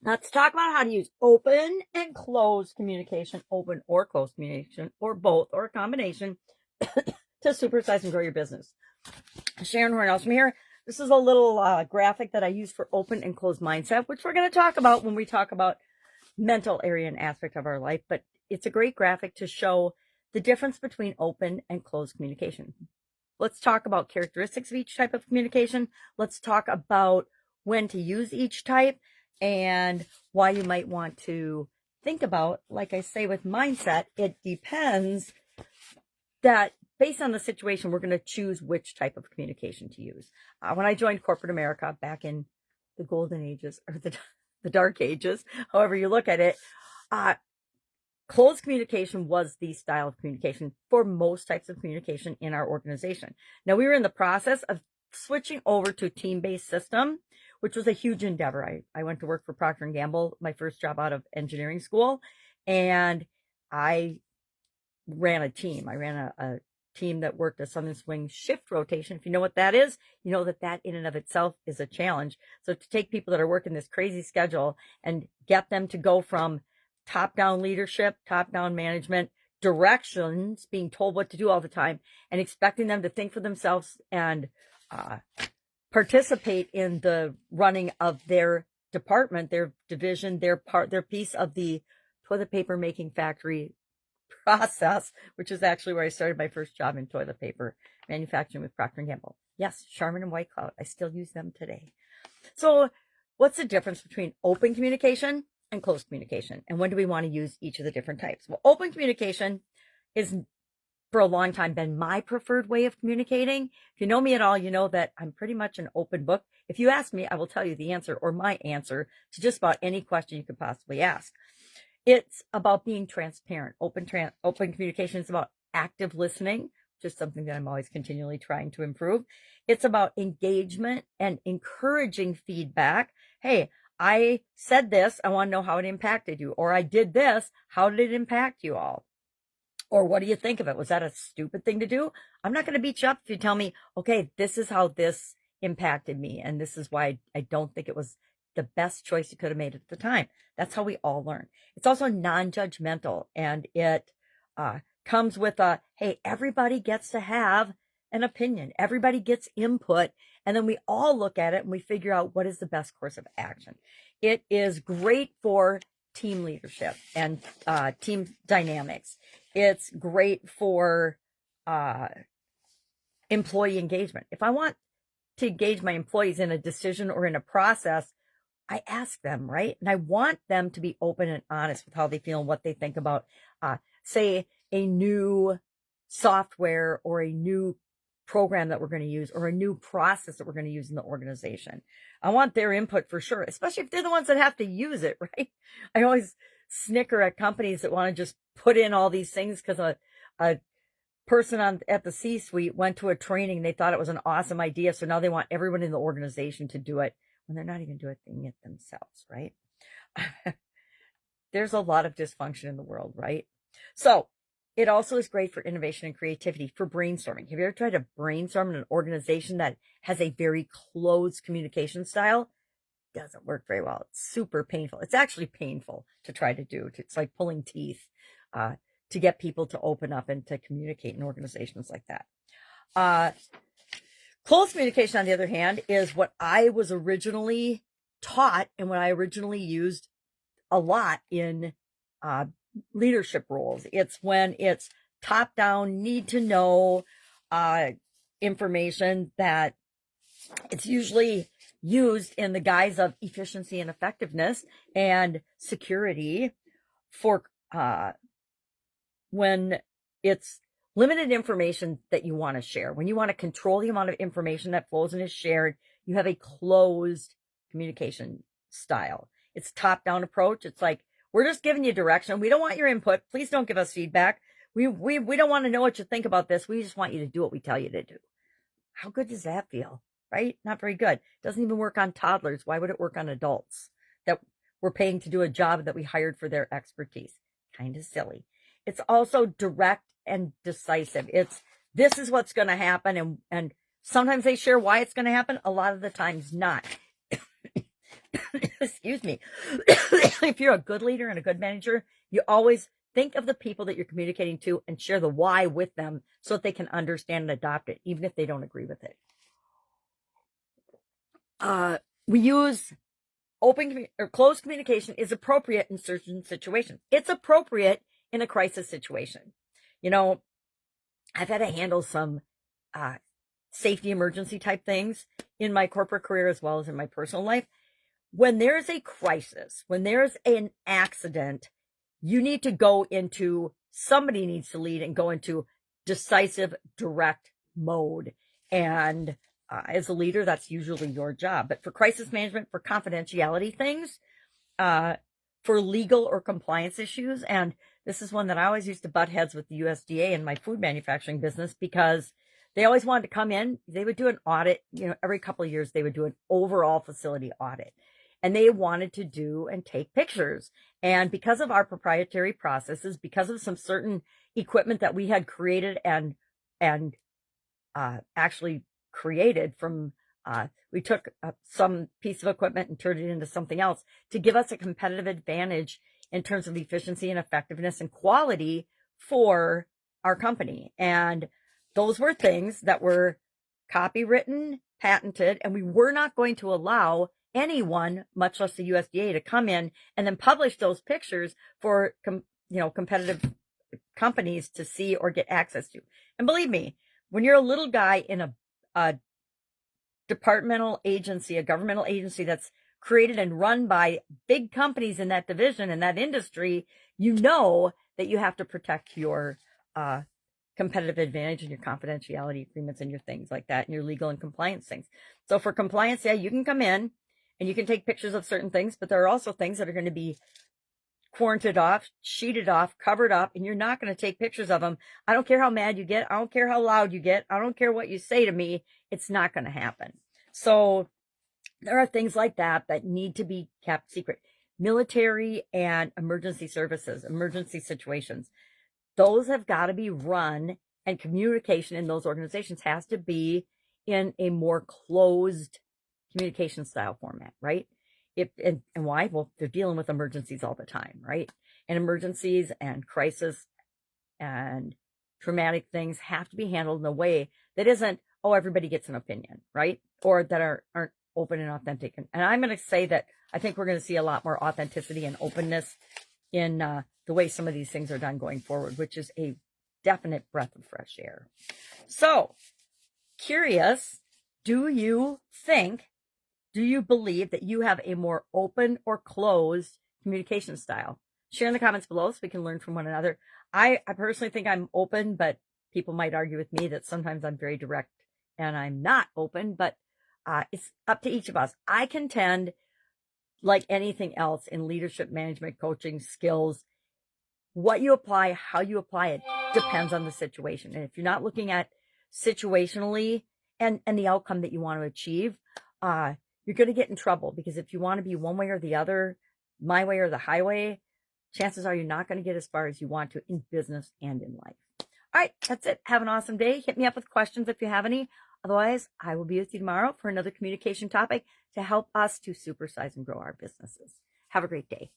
Let's talk about how to use open and closed communication, open or closed communication, or both, or a combination to supersize and grow your business. Sharon Horne-Ellstrom here. This is a little graphic that I use for open and closed mindset, which we're going to talk about when we talk about mental area and aspect of our life. But it's a great graphic to show the difference between open and closed communication. Let's talk about characteristics of each type of communication. Let's talk about when to use each type and why you might want to think about, like I say with mindset, it depends that based on the situation, we're going to choose which type of communication to use. When I joined corporate America back in the golden ages or the dark ages, however you look at it, closed communication was the style of communication for most types of communication in our organization. Now, we were in the process of switching over to a team-based system, which was a huge endeavor. I went to work for Procter & Gamble, my first job out of engineering school, and I ran a team. I ran a team that worked a Southern Swing shift rotation. If you know what that is, you know that in and of itself is a challenge. So to take people that are working this crazy schedule and get them to go from top-down leadership, top-down management, directions, being told what to do all the time, and expecting them to think for themselves and participate in the running of their department, their division, their piece of the toilet paper making factory process, which is actually where I started my first job in toilet paper manufacturing with Procter & Gamble. Yes, Charmin and White Cloud. I still use them today. So what's the difference between open communication and closed communication? And when do we want to use each of the different types? Well, open communication is for a long time been my preferred way of communicating. If you know me at all, you know that I'm pretty much an open book. If you ask me, I will tell you the answer or my answer to just about any question you could possibly ask. It's about being transparent. Open communication is about active listening, which is something that I'm always continually trying to improve. It's about engagement and encouraging feedback. Hey, I said this, I want to know how it impacted you. Or I did this, how did it impact you all? Or what do you think of it? Was that a stupid thing to do? I'm not going to beat you up if you tell me, okay, this is how this impacted me. And this is why I don't think it was the best choice you could have made at the time. That's how we all learn. It's also non-judgmental, and it comes with hey, everybody gets to have an opinion. Everybody gets input, and then we all look at it and we figure out what is the best course of action. It is great for team leadership and team dynamics. It's great for employee engagement. If I want to engage my employees in a decision or in a process, I ask them, right? And I want them to be open and honest with how they feel and what they think about, say, a new software or a new program that we're going to use or a new process that we're going to use in the organization. I want their input for sure, especially if they're the ones that have to use it, right? I always snicker at companies that want to just put in all these things because a person at the C-suite went to a training. They thought it was an awesome idea. So now they want everyone in the organization to do it when they're not even doing it themselves, right? There's a lot of dysfunction in the world, right? So it also is great for innovation and creativity, for brainstorming. Have you ever tried to brainstorm in an organization that has a very closed communication style? It doesn't work very well. It's super painful. It's actually painful to try to do. It's like pulling teeth to get people to open up and to communicate in organizations like that. Closed communication, on the other hand, is what I was originally taught and what I originally used a lot in leadership roles. It's when it's top-down, need to know information that it's usually used in the guise of efficiency and effectiveness and security for when it's limited information that you want to share. When you want to control the amount of information that flows and is shared, you have a closed communication style. It's top-down approach. It's like, we're just giving you direction. We don't want your input. Please don't give us feedback. We don't want to know what you think about this. We just want you to do what we tell you to do. How good does that feel, right? Not very good. Doesn't even work on toddlers. Why would it work on adults that we're paying to do a job that we hired for their expertise? Kind of silly. It's also direct and decisive. This is what's going to happen. And sometimes they share why it's going to happen. A lot of the times not. excuse me, if you're a good leader and a good manager, you always think of the people that you're communicating to and share the why with them so that they can understand and adopt it, even if they don't agree with it. We use open or closed communication is appropriate in certain situations. It's appropriate in a crisis situation. You know, I've had to handle some safety emergency type things in my corporate career as well as in my personal life. When there's a crisis, when there's an accident, you need to go into, somebody needs to lead and go into decisive, direct mode. And as a leader, that's usually your job. But for crisis management, for confidentiality things, for legal or compliance issues, and this is one that I always used to butt heads with the USDA in my food manufacturing business because they always wanted to come in. They would do an audit, every couple of years, they would do an overall facility audit. And they wanted to do and take pictures. And because of our proprietary processes, because of some certain equipment that we had created and actually created from, we took some piece of equipment and turned it into something else to give us a competitive advantage in terms of efficiency and effectiveness and quality for our company. And those were things that were copywritten, patented, and we were not going to allow anyone, much less the USDA, to come in and then publish those pictures for competitive companies to see or get access to. And believe me, when you're a little guy in a departmental agency, a governmental agency that's created and run by big companies in that division, in that industry, you know that you have to protect your competitive advantage and your confidentiality agreements and your things like that and your legal and compliance things. So for compliance, yeah, you can come in and you can take pictures of certain things, but there are also things that are going to be quarantined off, sheeted off, covered up, and you're not going to take pictures of them. I don't care how mad you get. I don't care how loud you get. I don't care what you say to me. It's not going to happen. So there are things like that that need to be kept secret. Military and emergency services, emergency situations, those have got to be run, and communication in those organizations has to be in a more closed communication style format, right? And why? Well, they're dealing with emergencies all the time, right? And emergencies and crisis and traumatic things have to be handled in a way that isn't, oh, everybody gets an opinion, right? Or that aren't open and authentic. And I'm going to say that I think we're going to see a lot more authenticity and openness in the way some of these things are done going forward, which is a definite breath of fresh air. So, curious, do you believe that you have a more open or closed communication style? Share in the comments below so we can learn from one another. I personally think I'm open, but people might argue with me that sometimes I'm very direct and I'm not open, but it's up to each of us. I contend, like anything else in leadership, management, coaching, skills, what you apply, how you apply it depends on the situation. And if you're not looking at situationally and the outcome that you want to achieve, you're going to get in trouble, because if you want to be one way or the other, my way or the highway, chances are you're not going to get as far as you want to in business and in life. All right, that's it. Have an awesome day. Hit me up with questions if you have any. Otherwise, I will be with you tomorrow for another communication topic to help us to supersize and grow our businesses. Have a great day.